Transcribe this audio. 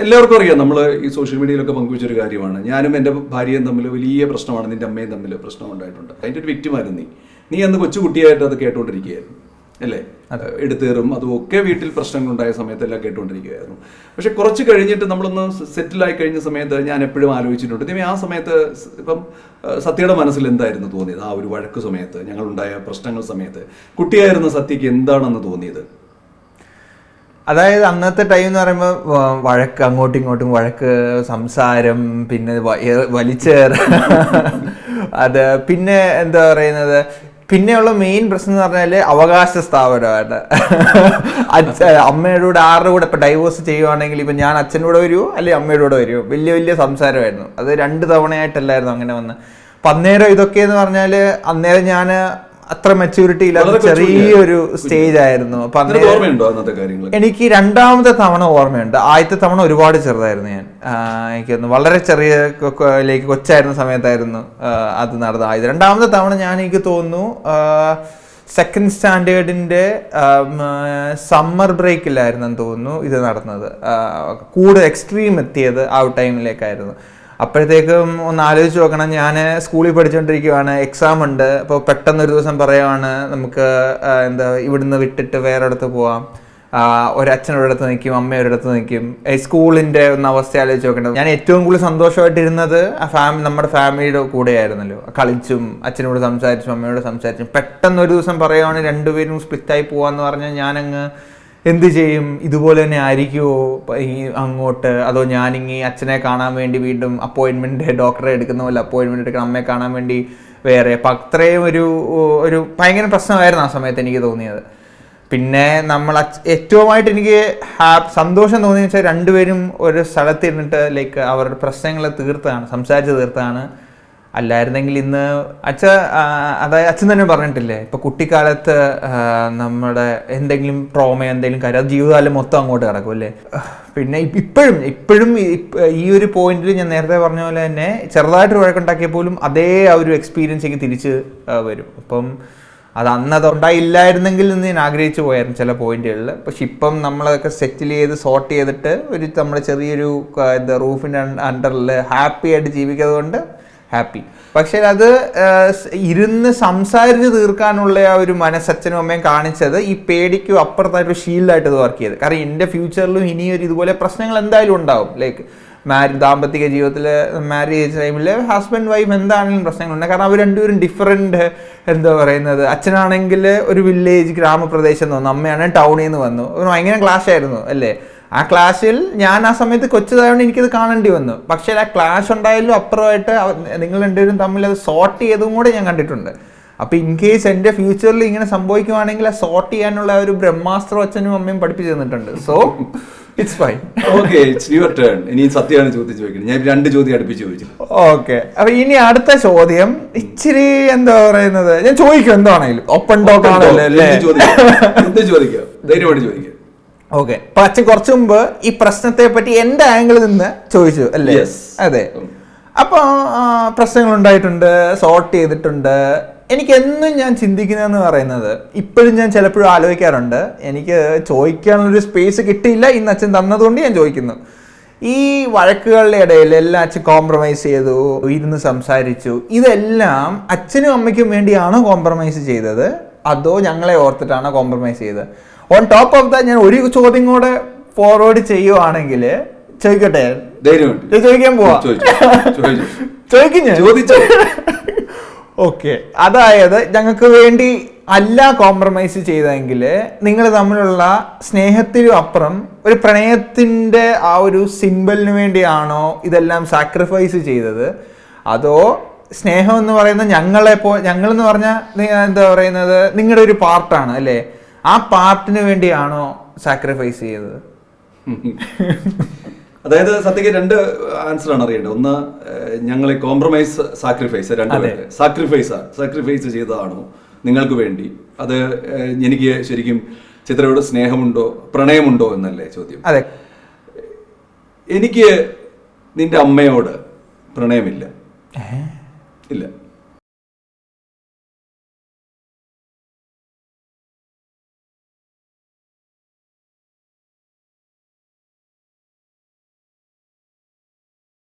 എല്ലാവർക്കും അറിയാം, നമ്മൾ ഈ സോഷ്യൽ മീഡിയയിലൊക്കെ പങ്കുവെച്ചൊരു കാര്യമാണ്. ഞാനും എൻ്റെ ഭാര്യയും തമ്മിൽ വലിയ പ്രശ്നമാണ്, നിൻ്റെ അമ്മയും തമ്മിൽ പ്രശ്നം ഉണ്ടായിട്ടുണ്ട്. അതിൻ്റെ ഒരു വ്യക്തിമായിരുന്നു നീ അന്ന് കൊച്ചുകുട്ടിയായിട്ട് അത് കേട്ടുകൊണ്ടിരിക്കുകയായിരുന്നു അല്ലേ? എടുത്തേറും അതുമൊക്കെ വീട്ടിൽ പ്രശ്നങ്ങളുണ്ടായ സമയത്തെല്ലാം കേട്ടുകൊണ്ടിരിക്കുകയായിരുന്നു. പക്ഷെ കുറച്ച് കഴിഞ്ഞിട്ട് നമ്മളൊന്ന് സെറ്റിലായി കഴിഞ്ഞ സമയത്ത് ഞാൻ എപ്പോഴും ആലോചിച്ചിട്ടുണ്ട്, ആ സമയത്ത് ഇപ്പം സത്യയുടെ മനസ്സിൽ എന്തായിരുന്നു തോന്നിയത്? ആ ഒരു വഴക്ക് സമയത്ത്, ഞങ്ങളുണ്ടായ പ്രശ്നങ്ങൾ സമയത്ത് കുട്ടിയായിരുന്ന സത്യക്ക് എന്താണെന്ന് തോന്നിയത്? അതായത് അന്നത്തെ ടൈം എന്ന് പറയുമ്പോൾ വഴക്ക്, അങ്ങോട്ടും ഇങ്ങോട്ടും വഴക്ക്, സംസാരം, പിന്നെ വലിച്ചേറ്, അത് പിന്നെ എന്താ പറയുന്നത്, പിന്നെയുള്ള മെയിൻ പ്രശ്നം എന്ന് പറഞ്ഞാൽ അവകാശ സ്ഥാപനമാണ്. അമ്മയുടെ കൂടെ ആരുടെ കൂടെ ഇപ്പം ഡൈവോഴ്സ് ചെയ്യുവാണെങ്കിൽ ഇപ്പം ഞാൻ അച്ഛൻ്റെ കൂടെ വരുമോ അല്ലെങ്കിൽ അമ്മയുടെ കൂടെ വരുമോ, വലിയ വലിയ സംസാരമായിരുന്നു. അത് 2 തവണയായിട്ടല്ലായിരുന്നു അങ്ങനെ വന്ന്. അപ്പം അന്നേരം ഇതൊക്കെയെന്ന് പറഞ്ഞാൽ അന്നേരം ഞാൻ അത്ര മെച്യൂരിറ്റി ഇല്ലാത്ത ചെറിയൊരു സ്റ്റേജ് ആയിരുന്നു. അപ്പൊ എനിക്ക് 2ാമത്തെ തവണ ഓർമ്മയുണ്ട്. ആദ്യത്തെ തവണ ഒരുപാട് ചെറുതായിരുന്നു ഞാൻ. എനിക്കൊന്ന് വളരെ ചെറിയ കൊച്ചായിരുന്ന സമയത്തായിരുന്നു അത് നടന്നത്. 2ാമത്തെ തവണ എനിക്ക് തോന്നുന്നു 2nd സ്റ്റാൻഡേർഡിന്റെ സമ്മർ ബ്രേക്കിലായിരുന്നെന്ന് തോന്നുന്നു ഇത് നടന്നത്. കൂടുതൽ എക്സ്ട്രീം എത്തിയത് ആ ടൈമിലേക്കായിരുന്നു. അപ്പോഴത്തേക്കും ഒന്ന് ആലോചിച്ച് നോക്കണം, ഞാൻ സ്കൂളിൽ പഠിച്ചുകൊണ്ടിരിക്കുകയാണ്, എക്സാം ഉണ്ട്. അപ്പോൾ പെട്ടെന്നൊരു ദിവസം പറയുവാണ് നമുക്ക് ഇവിടുന്ന് വിട്ടിട്ട് വേറെ ഇടത്ത് പോവാം. ഒരച്ഛനൊരിടത്ത് നിൽക്കും, അമ്മ ഒരിടത്ത് നിൽക്കും. സ്കൂളിൻ്റെ ഒന്ന് അവസ്ഥ ആലോചിച്ച് നോക്കണം. ഞാൻ ഏറ്റവും കൂടുതൽ സന്തോഷമായിട്ടിരുന്നത് നമ്മുടെ ഫാമിലിയുടെ കൂടെയായിരുന്നല്ലോ. കളിച്ചും അച്ഛനോട് സംസാരിച്ചും അമ്മയോട് സംസാരിച്ചും. പെട്ടെന്നൊരു ദിവസം പറയുവാണ് 2 പേരും സ്പ്ലിറ്റായി പോവാന്ന് പറഞ്ഞാൽ ഞാനങ്ങ് എന്ത് ചെയ്യും? ഇതുപോലെ തന്നെ ആയിരിക്കുമോ അങ്ങോട്ട്? അതോ ഞാനിങ്ങി അച്ഛനെ കാണാൻ വേണ്ടി വീണ്ടും അപ്പോയിൻമെൻറ്റ്, ഡോക്ടറെ എടുക്കുന്ന പോലെ അപ്പോയിൻമെൻറ്റ് എടുക്കണം, അമ്മയെ കാണാൻ വേണ്ടി വേറെ. അപ്പം അത്രയും ഒരു ഭയങ്കര പ്രശ്നമായിരുന്നു ആ സമയത്ത് എനിക്ക് തോന്നിയത്. പിന്നെ നമ്മൾ ഏറ്റവുമായിട്ട് എനിക്ക് സന്തോഷം തോന്നിയെന്ന് വെച്ചാൽ 2 പേരും ഒരു സ്ഥലത്തിരുന്നിട്ട് ലൈക്ക് അവരുടെ പ്രശ്നങ്ങൾ തീർത്താണ്, സംസാരിച്ച് തീർത്താണ്. അല്ലായിരുന്നെങ്കിൽ ഇന്ന് അതായത് അച്ഛൻ തന്നെ പറഞ്ഞിട്ടില്ലേ, ഇപ്പൊ കുട്ടിക്കാലത്ത് നമ്മുടെ എന്തെങ്കിലും ട്രോമ എന്തെങ്കിലും കാര്യം അത് ജീവിതകാലം മൊത്തം അങ്ങോട്ട് കിടക്കും അല്ലേ. പിന്നെ ഇപ്പോഴും ഈ ഒരു പോയിന്റിൽ ഞാൻ നേരത്തെ പറഞ്ഞ പോലെ തന്നെ ചെറുതായിട്ട് വഴക്കുണ്ടാക്കിയ പോലും അതേ ആ ഒരു എക്സ്പീരിയൻസ് എനിക്ക് തിരിച്ച് വരും. അപ്പം അത് അന്നത് ഉണ്ടായില്ലായിരുന്നെങ്കിൽ എന്ന് ഞാൻ ആഗ്രഹിച്ചു പോയായിരുന്നു ചില പോയിന്റുകളിൽ. പക്ഷെ ഇപ്പം നമ്മളതൊക്കെ സെറ്റിൽ ചെയ്ത് സോർട്ട് ചെയ്തിട്ട് നമ്മുടെ ചെറിയൊരു റൂഫിൻ്റെ അണ്ടറിൽ ഹാപ്പി ആയിട്ട് ജീവിക്കുന്നത് കൊണ്ട് ഹാപ്പി. പക്ഷെ അത് ഇരുന്ന് സംസാരിച്ച് തീർക്കാനുള്ള ആ ഒരു മനസ്സച്ഛനും അമ്മയും കാണിച്ചത് ഈ പേടിക്കും അപ്പുറത്തായിട്ട് ഷീൽഡായിട്ട് ഇത് വർക്ക് ചെയ്ത്. കാരണം എൻ്റെ ഫ്യൂച്ചറിലും ഇനിയൊരു ഇതുപോലെ പ്രശ്നങ്ങൾ എന്തായാലും ഉണ്ടാവും. ലൈക്ക് ദാമ്പത്തിക ജീവിതത്തിൽ മാരേജ് ടൈമിൽ ഹസ്ബൻഡ് വൈഫ് എന്താണെങ്കിലും പ്രശ്നങ്ങളുണ്ട്. കാരണം അവർ 2 പേരും ഡിഫറെൻറ്റ് എന്താ പറയുന്നത്. അച്ഛനാണെങ്കിൽ ഒരു വില്ലേജ് ഗ്രാമപ്രദേശം എന്ന് വന്നു, അമ്മയാണെങ്കിൽ ടൗണിൽ നിന്ന് വന്നു. ഭയങ്കര ക്ലാഷ് ആയിരുന്നു അല്ലേ. ആ ക്ലാഷിൽ ഞാൻ ആ സമയത്ത് കൊച്ചതായതുകൊണ്ട് എനിക്കത് കാണേണ്ടി വന്നു. പക്ഷേ ആ ക്ലാഷ് ഉണ്ടായാലും അപ്പുറമായിട്ട് നിങ്ങൾ 2 പേരും തമ്മിൽ അത് സോർട്ട് ചെയ്തതും കൂടെ ഞാൻ കണ്ടിട്ടുണ്ട്. അപ്പോൾ ഇൻ കേസ് എൻ്റെ ഫ്യൂച്ചറിൽ ഇങ്ങനെ സംഭവിക്കുവാണെങ്കിൽ ആ സോർട്ട് ചെയ്യാനുള്ള ഒരു ബ്രഹ്മാസ്ത്രം അച്ഛനും അമ്മയും പഠിപ്പിച്ചു തന്നിട്ടുണ്ട്. So it's fine. Okay, it's your turn. ഇനി സത്യമാണ് ചോദ്യം ചോദിക്കുന്നത്. ഞാൻ 2 ചോദ്യം അടുപ്പിച്ച് ചോദിച്ചു. ഓക്കെ, അപ്പൊ ഇനി അടുത്ത ചോദ്യം ഇച്ചിരി എന്താ പറയുന്നത്, ഞാൻ ചോദിക്കും എന്താണെങ്കിലും ഓപ്പൺ ടോക്ക് ആണല്ലോ അല്ലേ. എന്ത് ചോദിക്കാം, ധൈര്യമായിട്ട് ചോദിക്കാം. ഓക്കെ, അപ്പൊ അച്ഛൻ കുറച്ചു മുമ്പ് ഈ പ്രശ്നത്തെ പറ്റി എന്റെ ആംഗിളിൽ നിന്ന് ചോദിച്ചു അല്ലേ? അതെ. അപ്പൊ പ്രശ്നങ്ങൾ ഉണ്ടായിട്ടുണ്ട്, സോർട്ട് ചെയ്തിട്ടുണ്ട്. എനിക്ക് എന്നും ഞാൻ ചിന്തിക്കുന്നതെന്ന് പറയുന്നത്, ഇപ്പോഴും ഞാൻ ചിലപ്പോഴും ആലോചിക്കാറുണ്ട്, എനിക്ക് ചോദിക്കാനുള്ളൊരു സ്പേസ് കിട്ടിയില്ല, ഇന്ന് അച്ഛൻ തന്നതുകൊണ്ട് ഞാൻ ചോദിക്കുന്നു. ഈ വഴക്കുകളുടെ ഇടയിൽ എല്ലാം അച്ഛൻ കോംപ്രമൈസ് ചെയ്തു, ഇരുന്ന് സംസാരിച്ചു. ഇതെല്ലാം അച്ഛനും അമ്മയ്ക്കും വേണ്ടിയാണോ കോംപ്രമൈസ് ചെയ്തത്, അതോ ഞങ്ങളെ ഓർത്തിട്ടാണോ കോംപ്രമൈസ് ചെയ്തത്? ഓൺ ടോപ്പ് ഓഫ് ദാറ്റ് ഞാൻ ഒരു ചോദ്യം കൂടെ ഫോർവേഡ് ചെയ്യുവാണെങ്കിൽ ചോദിക്കട്ടെ? ചോദിക്കാൻ പോവാ. ചോദിക്കും ഞാൻ. ഓക്കെ, അതായത് ഞങ്ങൾക്ക് വേണ്ടി അല്ല കോംപ്രമൈസ് ചെയ്തെങ്കിൽ നിങ്ങൾ തമ്മിലുള്ള സ്നേഹത്തിനും അപ്പുറം ഒരു പ്രണയത്തിൻ്റെ ആ ഒരു സിമ്പലിന് വേണ്ടിയാണോ ഇതെല്ലാം സാക്രിഫൈസ് ചെയ്തത്, അതോ സ്നേഹം എന്ന് പറയുന്നത് ഞങ്ങളെന്ന് പറഞ്ഞാൽ എന്താ പറയുന്നത് നിങ്ങളുടെ ഒരു പാർട്ടാണ് അല്ലേ, ആ പാർട്ടിന് വേണ്ടിയാണോ സാക്രിഫൈസ് ചെയ്തത്? അതായത് സത്യക്ക് 2 ആൻസറാണ് അറിയേണ്ടത്. ഒന്ന്, ഞങ്ങളെ കോംപ്രമൈസ് സാക്രിഫൈസ്, 2 സാക്രിഫൈസ് ചെയ്തതാണോ നിങ്ങൾക്ക് വേണ്ടി? അത് എനിക്ക് ശരിക്കും ചിത്രയോട് സ്നേഹമുണ്ടോ പ്രണയമുണ്ടോ എന്നല്ലേ ചോദ്യം. അതെ, എനിക്ക് നിന്റെ അമ്മയോട് പ്രണയമില്ല. ഇല്ല.